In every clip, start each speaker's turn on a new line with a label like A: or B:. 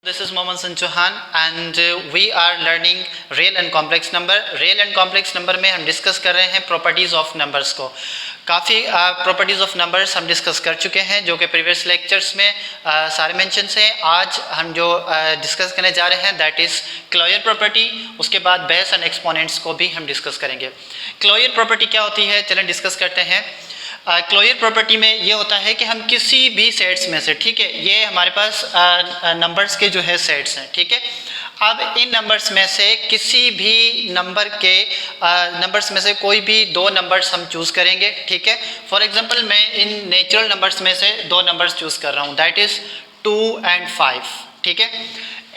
A: This is Mohammed San Chauhan and we are learning real and complex number. Real and complex number में हम discuss कर रहे हैं properties of numbers को. काफ़ी प्रॉपर्टीज़ ऑफ नंबर्स हम डिस्कस कर चुके हैं जो कि प्रीवियस लेक्चर्स में सारे मेंशंस हैं. आज हम जो डिस्कस करने जा रहे हैं दैट इज़ क्लोजर प्रॉपर्टी. उसके बाद बेस एंड एक्सपोनेंट्स को भी हम डिस्कस करेंगे. क्लोजर प्रॉपर्टी क्या होती है, चलें डिस्कस करते हैं. क्लोजर प्रॉपर्टी में ये होता है कि हम किसी भी सेट्स में से, ठीक है, ये हमारे पास नंबर्स के जो है सेट्स हैं, ठीक है. अब इन नंबर्स में से किसी भी नंबर्स में से कोई भी दो नंबर्स हम चूज़ करेंगे, ठीक है. फॉर एग्जांपल मैं इन नेचुरल नंबर्स में से दो नंबर्स चूज़ कर रहा हूँ दैट इज़ 2 and 5, ठीक है.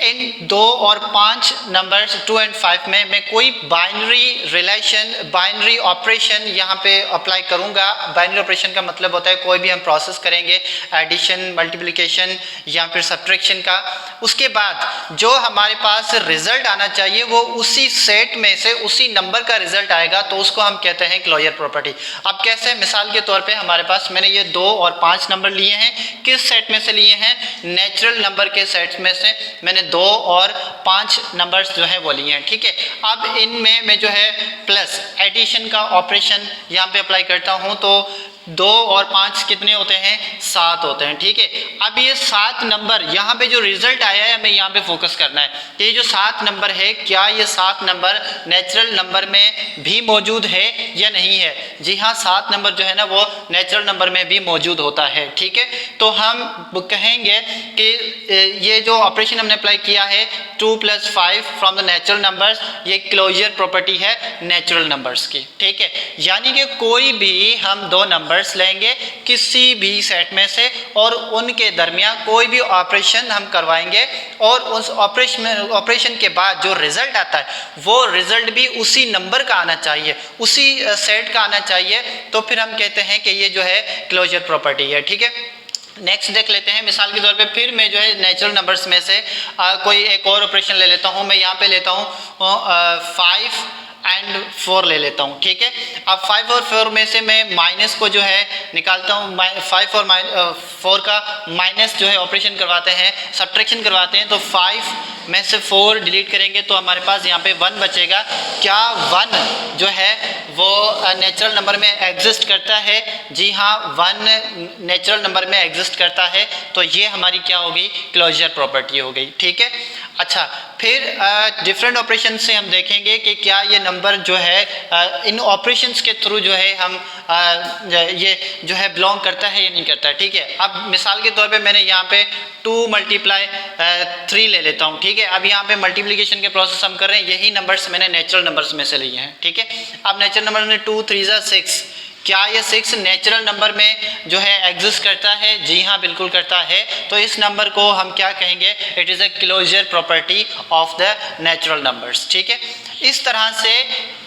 A: इन 2 और 5 नंबर्स 2 and 5 में मैं कोई बाइनरी रिलेशन, बाइनरी ऑपरेशन यहाँ पे अप्लाई करूँगा. बाइनरी ऑपरेशन का मतलब होता है कोई भी हम प्रोसेस करेंगे एडिशन, मल्टीप्लिकेशन या फिर सब्ट्रैक्शन का. उसके बाद जो हमारे पास रिजल्ट आना चाहिए वो उसी सेट में से उसी नंबर का रिजल्ट आएगा, तो उसको हम कहते हैं क्लोजर प्रॉपर्टी. अब कैसे, मिसाल के तौर पे हमारे पास मैंने ये 2 और 5 नंबर लिए हैं. किस सेट में से लिए हैं? नेचुरल नंबर के सेट में से मैंने 2 और 5 नंबर्स जो है वो लिए हैं, ठीक है. अब इनमें मैं जो है प्लस एडिशन का ऑपरेशन यहाँ पे अप्लाई करता हूँ, तो 2 और 5 कितने होते हैं? 7 होते हैं, ठीक है. अब ये 7 नंबर यहाँ पे जो रिजल्ट आया है हमें यहाँ पे फोकस करना है. ये जो 7 नंबर है, क्या ये 7 नंबर नेचुरल नंबर में भी मौजूद है या नहीं है? जी हाँ, 7 नंबर जो है ना वो नेचुरल नंबर में भी मौजूद होता है, ठीक है. तो हम कहेंगे कि ये जो ऑपरेशन हमने अप्लाई किया है 2 + 5 फ्रॉम द नेचुरल नंबर्स, ये क्लोजर प्रॉपर्टी है नेचुरल नंबर्स की, ठीक है. यानी कि कोई भी हम दो नंबर्स लेंगे किसी भी सेट में से और उनके दरमियान कोई भी ऑपरेशन हम करवाएंगे और उस ऑपरेशन के बाद जो रिजल्ट आता है वो रिजल्ट भी उसी नंबर का आना चाहिए, उसी सेट का आना चाहिए. तो फिर हम कहते हैं कि ये जो है क्लोजर प्रॉपर्टी है, ठीक है. नेक्स्ट देख लेते हैं. मिसाल के तौर पे फिर मैं जो है नेचुरल नंबर्स में से कोई एक और ऑपरेशन ले लेता हूँ. मैं यहाँ पे लेता हूँ 5 and 4 ले लेता हूँ, ठीक है. अब 5 और 4 में से मैं माइनस को जो है निकालता हूँ. 5 और 4 का माइनस जो है ऑपरेशन करवाते हैं, सब्ट्रैक्शन करवाते हैं. तो 5 में से 4 डिलीट करेंगे तो हमारे पास यहाँ पे 1 बचेगा. क्या 1 जो है वो नेचुरल नंबर में एग्जिस्ट करता है? जी हाँ, 1 नेचुरल नंबर में एग्जिस्ट करता है. तो ये हमारी क्या होगी? क्लोजर प्रॉपर्टी हो गई, ठीक है. अच्छा, फिर डिफरेंट ऑपरेशन से हम देखेंगे कि क्या ये नंबर जो है इन ऑपरेशंस के थ्रू जो है हम ये जो है बिलोंग करता है या नहीं करता है, ठीक है. अब मिसाल के तौर पे मैंने यहाँ पे 2 × 3 ले लेता हूँ, ठीक है. अब यहाँ पे मल्टीप्लिकेशन के प्रोसेस हम कर रहे हैं, यही नंबर्स मैंने नेचुरल नंबर्स में से लिए हैं, ठीक है. अब नेचुरल नंबर में 2 × 3 = 6. क्या ये 6 नेचुरल नंबर में जो है एग्जिस्ट करता है? जी हाँ, बिल्कुल करता है. तो इस नंबर को हम क्या कहेंगे? It is a closure property of the natural numbers, ठीक है. इस तरह से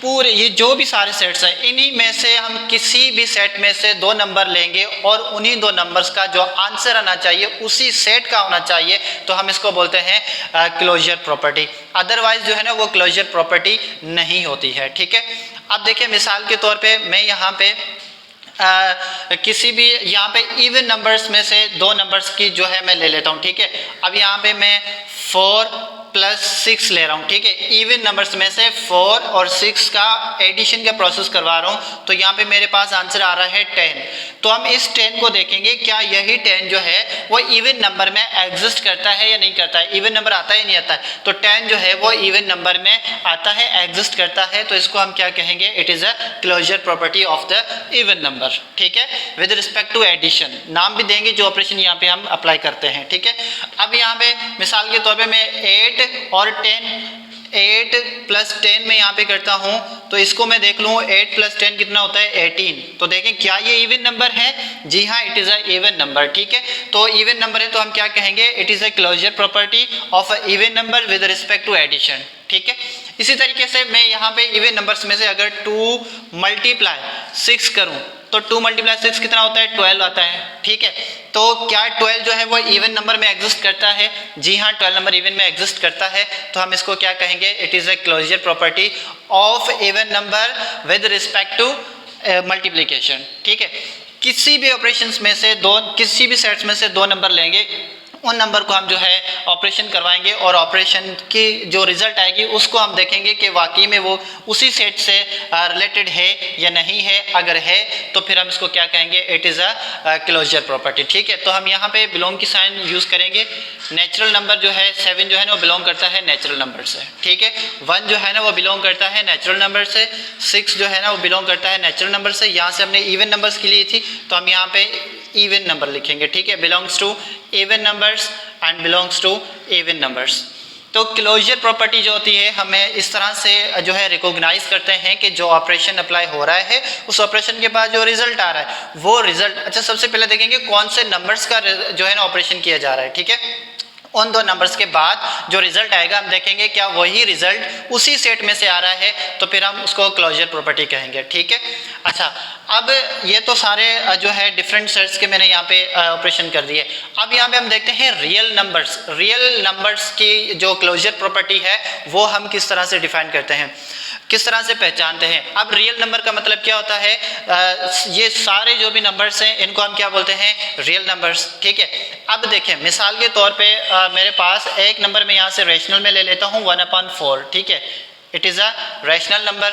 A: पूरे ये जो भी सारे सेट्स हैं इन्हीं में से हम किसी भी सेट में से दो नंबर लेंगे और उन्हीं दो नंबर्स का जो आंसर आना चाहिए उसी सेट का होना चाहिए, तो हम इसको बोलते हैं क्लोजर प्रॉपर्टी. अदरवाइज जो है ना वो क्लोजर प्रॉपर्टी नहीं होती है, ठीक है. अब देखिए, मिसाल के तौर पे मैं यहाँ पे किसी भी यहाँ पे इवन नंबर्स में से दो नंबर्स की जो है मैं ले लेता हूँ, ठीक है. अब यहाँ पे मैं 4 + 6 ले रहा हूँ, ठीक है. इवन नंबर्स में से 4 और 6 का एडिशन का प्रोसेस करवा रहा हूँ, तो यहाँ पे मेरे पास आंसर आ रहा है 10. तो हम इस 10 को देखेंगे, क्या यही 10 जो है वो इवन नंबर में एग्जिस्ट करता है या नहीं करता है? इवन नंबर आता है या नहीं आता है? तो 10 जो है वो इवन नंबर में आता है, एग्जिस्ट करता है. तो इसको हम क्या कहेंगे? It is a closure property of the even number, ठीक है. विद रिस्पेक्ट टू एडिशन नाम भी देंगे जो ऑपरेशन यहाँ पे हम अप्लाई करते हैं, ठीक है. अब यहाँ पे मिसाल के तौर पे मैं 8 और 8 + 10 में यहाँ पे करता हूँ, तो इसको मैं देख लूँ 8 + 10 कितना होता है? 18. तो देखें क्या ये इवन नंबर है? जी हाँ, it is a even number, ठीक है. तो इवन नंबर है तो हम क्या कहेंगे? It is a closure property of a even number with respect to addition, ठीक है. इसी तरीके से मैं यहाँ पे इवन नंबर्स में से अगर 2 × 6 करूँ तो 2 × 6 कितना होता है? 12 आता है, ठीक है. तो क्या 12 जो है वो इवन नंबर में एग्जिस्ट करता है? जी हाँ, 12 नंबर इवन में एग्जिस्ट करता है. तो हम इसको क्या कहेंगे? It is a closure property of even number with respect to multiplication, ठीक है. किसी भी ऑपरेशंस में से किसी भी सेट्स में से दो नंबर लेंगे उन नंबर को हम जो है ऑपरेशन करवाएंगे और ऑपरेशन की जो रिजल्ट आएगी उसको हम देखेंगे कि वाकई में वो उसी सेट से रिलेटेड है या नहीं है। अगर है तो फिर हम इसको क्या कहेंगे, it is a closure property. ठीक है, तो हम यहाँ पे बिलोंग की साइन यूज़ करेंगे। नेचुरल नंबर जो है 7 जो है ना वो बिलोंग करता है नेचुरल नंबर से। ठीक है, 1 जो है ना वो बिलोंग करता है नेचुरल नंबर से, 6 जो है ना वो बिलोंग करता है नेचुरल नंबर से। यहाँ से हमने इवन नंबर्स की ली थी तो हम यहाँ पे इवन नंबर लिखेंगे। ठीक है, belongs to even numbers and belongs to even numbers. तो क्लोजर प्रॉपर्टी जो होती है हमें इस तरह से जो है रिकॉग्नाइज करते हैं कि जो ऑपरेशन अप्लाई हो रहा है उस ऑपरेशन के बाद जो रिजल्ट आ रहा है वो रिजल्ट, अच्छा सबसे पहले देखेंगे कौन से नंबर्स का जो है ना ऑपरेशन किया जा रहा है। ठीक है, उन दो नंबर्स के बाद जो रिजल्ट आएगा हम देखेंगे क्या वही रिजल्ट उसी सेट में से आ रहा है, तो फिर हम उसको क्लोजर प्रॉपर्टी कहेंगे। ठीक है, अच्छा अब ये तो सारे जो है डिफरेंट सेट्स के मैंने यहाँ पे ऑपरेशन कर दिए। अब यहाँ पे हम देखते हैं रियल नंबर्स। रियल नंबर्स की जो क्लोजर प्रॉपर्टी है वो हम किस तरह से डिफाइन करते हैं, किस तरह से पहचानते हैं। अब रियल नंबर का मतलब क्या होता है, ये सारे जो भी नंबर्स हैं इनको हम क्या बोलते हैं, रियल नंबर्स। ठीक है, अब देखें मिसाल के तौर पे मेरे पास एक नंबर में यहाँ से रेशनल में ले लेता हूँ 1/4। ठीक है, it is a rational number.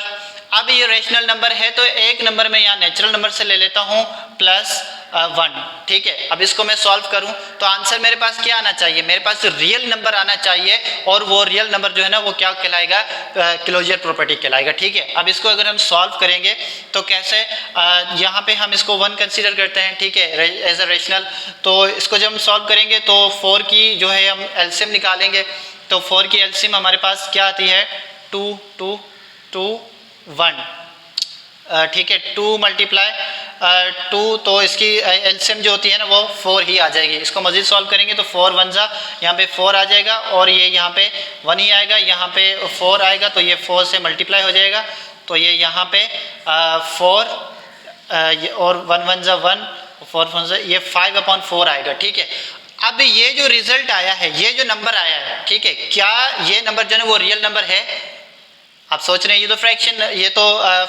A: अब ये रैशनल नंबर है तो एक नंबर में यहाँ नेचुरल नंबर से ले लेता हूँ +1। ठीक है, अब इसको मैं सॉल्व करूँ तो आंसर मेरे पास क्या आना चाहिए, मेरे पास रियल नंबर आना चाहिए और वो रियल नंबर जो है ना वो क्या कहलाएगा, क्लोजर प्रॉपर्टी कहलाएगा। ठीक है, अब इसको अगर हम सॉल्व करेंगे तो कैसे, यहाँ पे हम इसको 1 कंसीडर करते हैं। ठीक है, एज अ रेशनल। तो इसको जब हम सॉल्व करेंगे तो 4 की जो है हम एलसीएम निकालेंगे तो 4 की एलसीएम हमारे पास क्या आती है, 2 2 2 1। ठीक है, 2 × 2 तो इसकी एलसीएम जो होती है ना वो 4 ही आ जाएगी। इसको मजीद सॉल्व करेंगे तो 4 1 जा यहाँ पे 4 आ जाएगा और ये यहाँ पे 1 ही आएगा, यहाँ पे 4 आएगा तो ये 4 से मल्टीप्लाई हो जाएगा तो ये यहाँ पे 4 और 1 1 जा 1, 4 4 जा ये 5/4 आएगा। ठीक है, अब ये जो रिजल्ट आया है, ये जो नंबर आया है, ठीक है, क्या ये नंबर जो है वो रियल नंबर है? आप सोच रहे हैं ये तो फ्रैक्शन, ये तो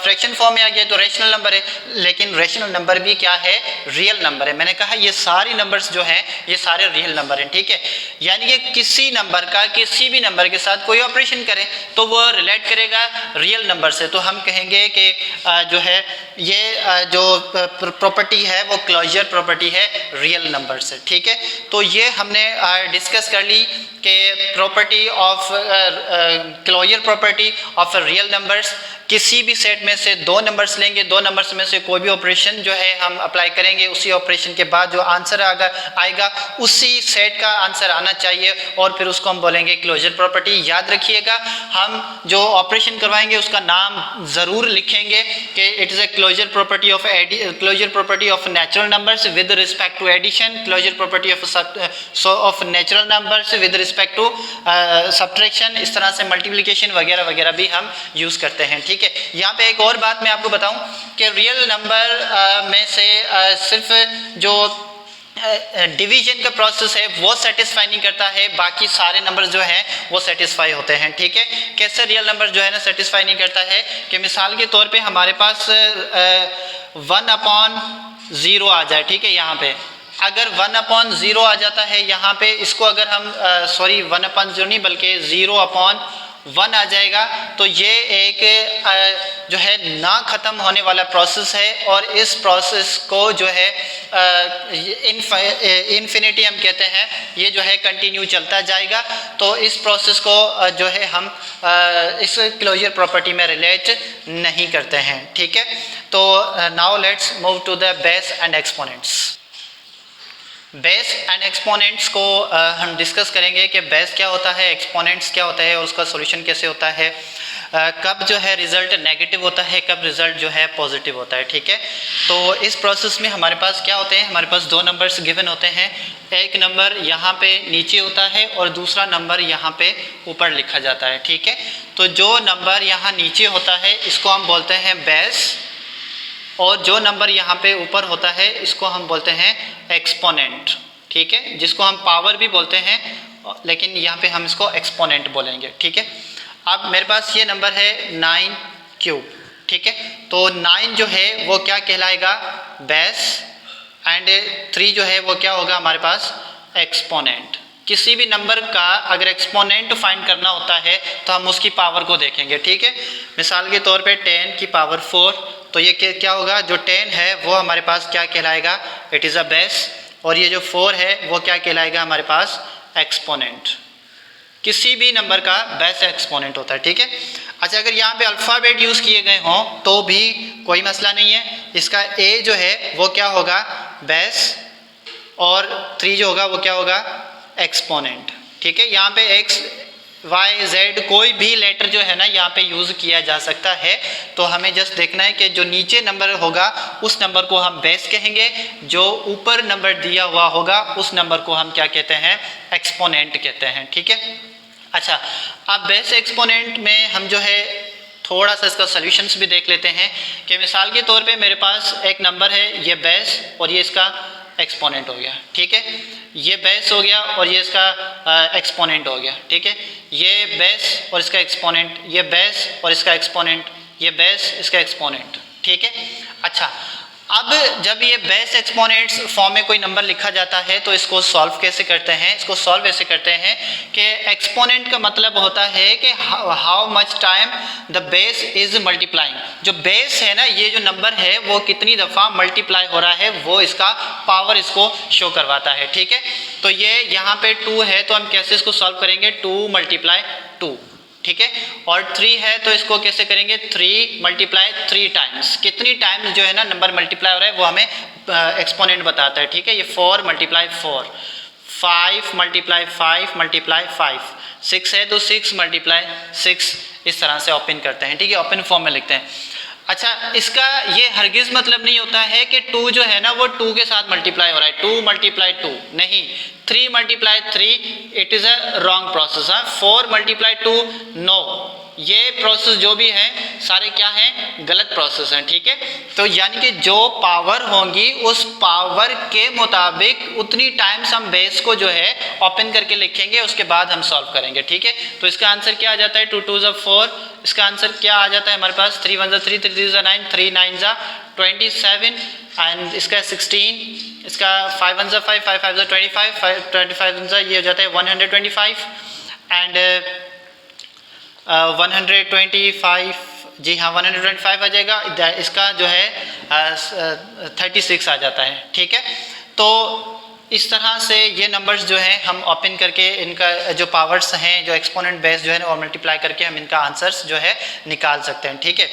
A: फ्रैक्शन फॉर्म में आ गया तो रैशनल नंबर है, लेकिन रैशनल नंबर भी क्या है, रियल नंबर है। मैंने कहा ये सारी नंबर्स जो हैं ये सारे रियल नंबर हैं। ठीक है, यानी कि किसी नंबर का किसी भी नंबर के साथ कोई ऑपरेशन करें तो वो रिलेट करेगा रियल नंबर से, तो हम कहेंगे कि जो है ये जो प्रॉपर्टी है वो क्लोजर प्रॉपर्टी है रियल नंबर से। ठीक है, तो ये हमने डिस्कस कर ली कि property of closure property of real numbers. किसी भी सेट में से 2 नंबर्स लेंगे, 2 नंबर्स में से कोई भी ऑपरेशन जो है हम अप्लाई करेंगे, उसी ऑपरेशन के बाद जो आंसर आएगा उसी सेट का आंसर आना चाहिए और फिर उसको हम बोलेंगे क्लोजर प्रॉपर्टी। याद रखिएगा, हम जो ऑपरेशन करवाएंगे उसका नाम ज़रूर लिखेंगे कि it is a closure property of natural numbers with respect to addition, closure property of natural numbers with respect to subtraction, इस तरह से मल्टीप्लिकेशन वगैरह वगैरह भी हम यूज़ करते हैं। ठीक है, यहाँ पे एक और बात मैं आपको बताऊं कि रियल नंबर में से सिर्फ जो डिवीजन का प्रोसेस है वो सेटिस्फाई नहीं करता है, बाकी सारे नंबर जो हैं वो सेटिस्फाई होते हैं। ठीक है, कैसे रियल नंबर जो है ना सेटिस्फाई नहीं करता है कि मिसाल के तौर पे हमारे पास 1/0 आ जाए। ठीक है, यहाँ पे अगर 1/0 आ जाता है यहाँ पे, इसको अगर हम 1/0 नहीं बल्कि 0/1 आ जाएगा तो ये एक जो है ना ख़त्म होने वाला प्रोसेस है और इस प्रोसेस को जो है इन्फिनिटी हम कहते हैं, ये जो है कंटिन्यू चलता जाएगा। तो इस प्रोसेस को जो है हम इस क्लोजर प्रॉपर्टी में रिलेट नहीं करते हैं। ठीक है, तो now let's move to the base and exponents. Base and exponents को हम डिस्कस करेंगे कि बेस क्या होता है, एक्सपोनेंट्स क्या होता है और उसका सॉल्यूशन कैसे होता है, कब जो है रिज़ल्ट नेगेटिव होता है, कब रिज़ल्ट जो है पॉजिटिव होता है। ठीक है, तो इस प्रोसेस में हमारे पास क्या होते हैं, हमारे पास 2 नंबर्स गिवन होते हैं, एक नंबर यहाँ पे नीचे होता है और दूसरा नंबर यहाँ पे ऊपर लिखा जाता है। ठीक है, तो जो नंबर यहाँ नीचे होता है इसको हम बोलते हैं बेस और जो नंबर यहाँ पे ऊपर होता है इसको हम बोलते हैं एक्सपोनेंट। ठीक है, जिसको हम पावर भी बोलते हैं लेकिन यहाँ पे हम इसको एक्सपोनेंट बोलेंगे। ठीक है, अब मेरे पास ये नंबर है 9³ ठीक है, तो 9 जो है वो क्या कहलाएगा, बेस, एंड 3 जो है वो क्या होगा हमारे पास एक्सपोनेंट। किसी भी नंबर का अगर एक्सपोनेंट फाइंड करना होता है तो हम उसकी पावर को देखेंगे, ठीक है। मिसाल के तौर पे 10 की पावर 4, तो ये क्या होगा, जो 10 है वो हमारे पास क्या कहलाएगा, इट इज़ अ बेस, और ये जो 4 है वो क्या कहलाएगा हमारे पास, एक्सपोनेंट। किसी भी नंबर का बेस एक्सपोनेंट होता है, ठीक है। अच्छा, अगर यहाँ पे अल्फ़ाबेट यूज़ किए गए हों तो भी कोई मसला नहीं है। इसका ए जो है वो क्या होगा, बेस, और 3 जो होगा वो क्या होगा, एक्सपोनेंट, ठीक है। यहाँ पे एक्स वाई जेड कोई भी लेटर जो है ना यहाँ पे यूज़ किया जा सकता है, तो हमें जस्ट देखना है कि जो नीचे नंबर होगा उस नंबर को हम बेस कहेंगे, जो ऊपर नंबर दिया हुआ होगा उस नंबर को हम क्या कहते हैं, एक्सपोनेंट कहते हैं, ठीक है। अच्छा, अब बेस एक्सपोनेंट में हम जो है थोड़ा सा इसका सॉल्यूशंस भी देख लेते हैं कि मिसाल के तौर पे मेरे पास एक नंबर है, ये बेस और ये इसका एक्सपोनेंट हो गया, ठीक है। ये बेस हो गया और ये इसका एक्सपोनेंट हो गया, ठीक है। ये बेस और इसका एक्सपोनेंट, ये बेस और इसका एक्सपोनेंट, ये बेस इसका एक्सपोनेंट, ठीक है। अच्छा, अब जब ये बेस एक्सपोनेंट्स फॉर्म में कोई नंबर लिखा जाता है तो इसको सॉल्व कैसे करते हैं, इसको सॉल्व ऐसे करते हैं कि एक्सपोनेंट का मतलब होता है कि how much time the base is multiplying. जो बेस है ना, ये जो नंबर है वो कितनी दफ़ा मल्टीप्लाई हो रहा है वो इसका पावर इसको शो करवाता है, ठीक है। तो ये यहाँ पे 2 है तो हम कैसे इसको सॉल्व करेंगे, 2 × 2, ठीक है। और 3 है तो इसको कैसे करेंगे, 3 × 3 टाइम्स। कितनी टाइम्स जो है ना नंबर मल्टीप्लाई हो रहा है वो हमें एक्सपोनेंट बताता है, ठीक है। ये 4 × 4, 5 × 5 × 5, 6 है तो 6 × 6, इस तरह से ओपन करते हैं, ठीक है, ओपन फॉर्म में लिखते हैं। अच्छा, इसका ये हरगिज़ मतलब नहीं होता है कि 2 जो है ना वो 2 के साथ मल्टीप्लाई हो रहा है, 2 × 2 नहीं, 3 × 3 it is a wrong process. 4 × 2 no, ये प्रोसेस जो भी हैं सारे क्या हैं, गलत प्रोसेस हैं, ठीक है। तो यानी कि जो पावर होंगी उस पावर के मुताबिक उतनी टाइम्स हम बेस को जो है ओपन करके लिखेंगे, उसके बाद हम सॉल्व करेंगे, ठीक है। तो इसका आंसर क्या आ जाता है, 2 × 2 = 4, इसका आंसर क्या आ जाता है हमारे पास, 3 × 1 = 3, 3 × 3 = 9, 3 × 9 = 27, एंड इसका 16, इसका 5 × 1 = 5, 5 × 5 = 25, 25 ये हो जाता है 125, एंड 125, जी हाँ 125 आ जाएगा। इसका जो है 36 आ जाता है, ठीक है। तो इस तरह से ये नंबर्स जो हैं हम ओपन करके इनका जो पावर्स हैं, जो एक्सपोनेंट बेस जो है और मल्टीप्लाई करके हम इनका आंसर्स जो है निकाल सकते हैं, ठीक है।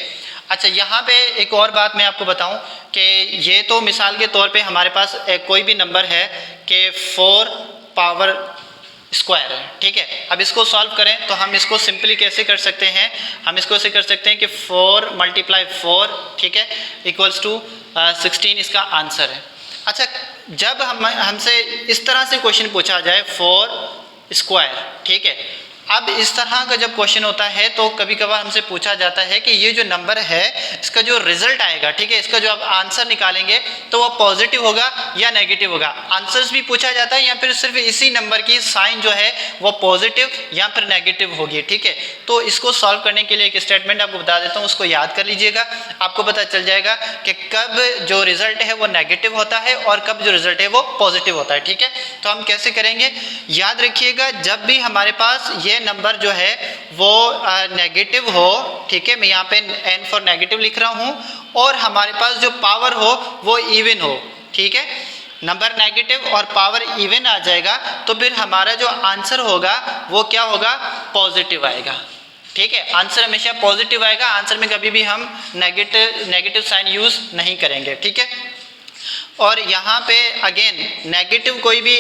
A: अच्छा, यहाँ पे एक और बात मैं आपको बताऊं कि ये तो मिसाल के तौर पे हमारे पास कोई भी नंबर है कि 4 पावर स्क्वायर है, ठीक है। अब इसको सॉल्व करें तो हम इसको सिंपली कैसे कर सकते हैं, हम इसको ऐसे कर सकते हैं कि 4 × 4, ठीक है, = 16 इसका आंसर है। अच्छा, जब हमसे इस तरह से क्वेश्चन पूछा जाए 4 स्क्वायर, ठीक है, अब इस तरह का जब क्वेश्चन होता है तो कभी कभार हमसे पूछा जाता है कि ये जो नंबर है इसका जो रिजल्ट आएगा, ठीक है, इसका जो आप आंसर निकालेंगे तो वो पॉजिटिव होगा या नेगेटिव होगा। आंसर्स भी पूछा जाता है या फिर सिर्फ इसी नंबर की साइन जो है वो पॉजिटिव या फिर नेगेटिव होगी, ठीक है। तो इसको सॉल्व करने के लिए एक स्टेटमेंट आपको बता देता हूँ, उसको याद कर लीजिएगा, आपको पता चल जाएगा कि कब जो रिजल्ट है वो नेगेटिव होता है और कब जो रिजल्ट है वो पॉजिटिव होता है, ठीक है। तो हम कैसे करेंगे, याद रखिएगा, जब भी हमारे पास ये नंबर जो है वो नेगेटिव हो, ठीक है, मैं यहाँ पे n फॉर नेगेटिव लिख रहा हूँ, और हमारे पास जो पावर हो वो इवन हो, ठीक है, नंबर नेगेटिव और पावर इवन आ जाएगा तो फिर हमारा जो आंसर होगा वो क्या होगा, पॉजिटिव आएगा, ठीक है। आंसर हमेशा पॉजिटिव आएगा, आंसर में कभी भी हम नेगेटिव साइन यूज नहीं करेंगे, ठीक है। और यहाँ पे अगेन नेगेटिव कोई भी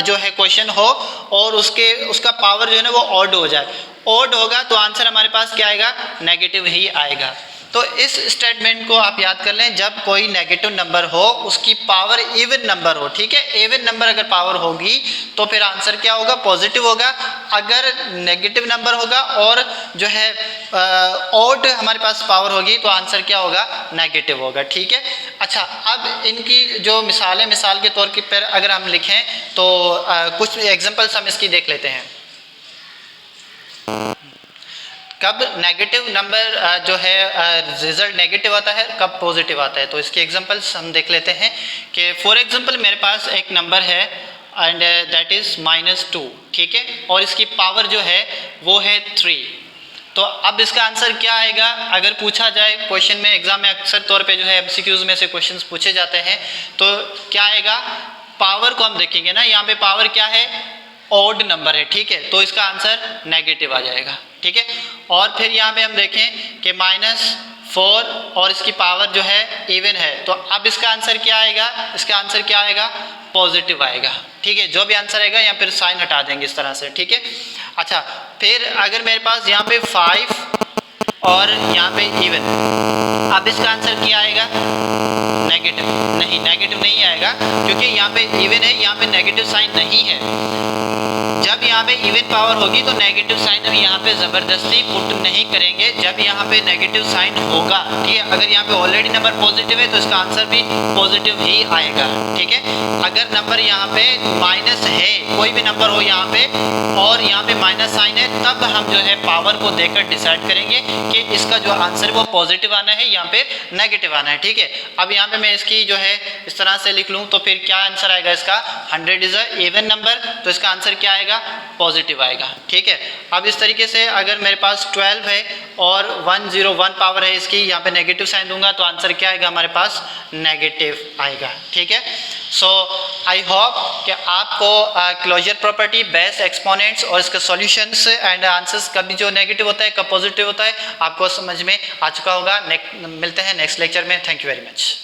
A: जो है क्वेश्चन हो और उसका पावर जो है ना वो ऑड हो जाए, ऑड होगा तो आंसर हमारे पास क्या आएगा, नेगेटिव ही आएगा। तो इस स्टेटमेंट को आप याद कर लें, जब कोई नेगेटिव नंबर हो उसकी पावर इवन नंबर हो, ठीक है, इवन नंबर अगर पावर होगी तो फिर आंसर क्या होगा, पॉजिटिव होगा। अगर नेगेटिव नंबर होगा और जो है ऑड हमारे पास पावर होगी तो आंसर क्या होगा, नेगेटिव होगा, ठीक है। अच्छा, अब इनकी जो मिसाल है, मिसाल के तौर पर अगर हम लिखें तो कुछ एग्जांपल्स हम इसकी देख लेते हैं। कब नेगेटिव नंबर जो है रिजल्ट नेगेटिव आता है, कब पॉजिटिव आता है, तो इसके एग्जांपल्स हम देख लेते हैं कि फॉर एग्जांपल मेरे पास एक नंबर है एंड दैट इज -2, ठीक है, और इसकी पावर जो है वो है 3। तो अब इसका आंसर क्या आएगा? अगर पूछा जाए क्वेश्चन में, एग्जाम में अक्सर तौर पे जो है एमसीक्यूज में से क्वेश्चंस पूछे जाते हैं, तो क्या आएगा? पावर को हम देखेंगे ना, यहाँ पे पावर क्या है? ऑड नंबर है, ठीक है, तो इसका आंसर नेगेटिव आ जाएगा, ठीक है। और फिर यहाँ पे हम देखें कि -4 और इसकी पावर जो है इवन है, तो अब इसका आंसर क्या आएगा? इसका आंसर क्या आएगा? पॉजिटिव आएगा, ठीक है। जो भी आंसर आएगा यहाँ फिर साइन हटा देंगे इस तरह से, ठीक है। अच्छा, फिर अगर मेरे पास यहाँ पे 5 और यहाँ पे इवन, अब इसका आंसर क्या आएगा? नेगेटिव। नहीं, नेगेटिव नहीं आएगा, क्योंकि यहाँ पे इवन है, यहाँ पे नेगेटिव साइन नहीं है। जब यहाँ पे इवन पावर होगी तो नेगेटिव साइन हम यहाँ पे ज़बरदस्ती पुट नहीं करेंगे, जब यहाँ पे नेगेटिव साइन होगा, ठीक है। अगर यहाँ पे ऑलरेडी नंबर पॉजिटिव है तो इसका आंसर भी पॉजिटिव ही आएगा, ठीक है। अगर नंबर यहाँ पे माइनस है, कोई भी नंबर हो यहाँ पे, और यहाँ पे माइनस साइन है, तब हम जो है पावर को देकर डिसाइड करेंगे कि इसका जो आंसर वो पॉजिटिव आना है, यहाँ पे नेगेटिव आना है, ठीक है। अब यहाँ पे मैं इसकी जो है इस तरह से लिख लूँ तो फिर क्या आंसर आएगा इसका? 100 इज अ इवन नंबर, तो इसका आंसर क्या आएगा? पॉजिटिव आएगा, ठीक है। अब इस तरीके से अगर मेरे पास 12 है और 101 पावर है इसकी, यहाँ पे नेगेटिव साइन दूंगा तो आंसर क्या आएगा हमारे पास? नेगेटिव आएगा, ठीक है। सो आई होप कि आपको क्लोजर प्रॉपर्टी, बेस एक्सपोनेंट्स और इसके सॉल्यूशंस एंड आंसर्स, कभी जो नेगेटिव होता है कब पॉजिटिव होता है, आपको समझ में आ चुका होगा। मिलते हैं नेक्स्ट लेक्चर में। Thank you very much.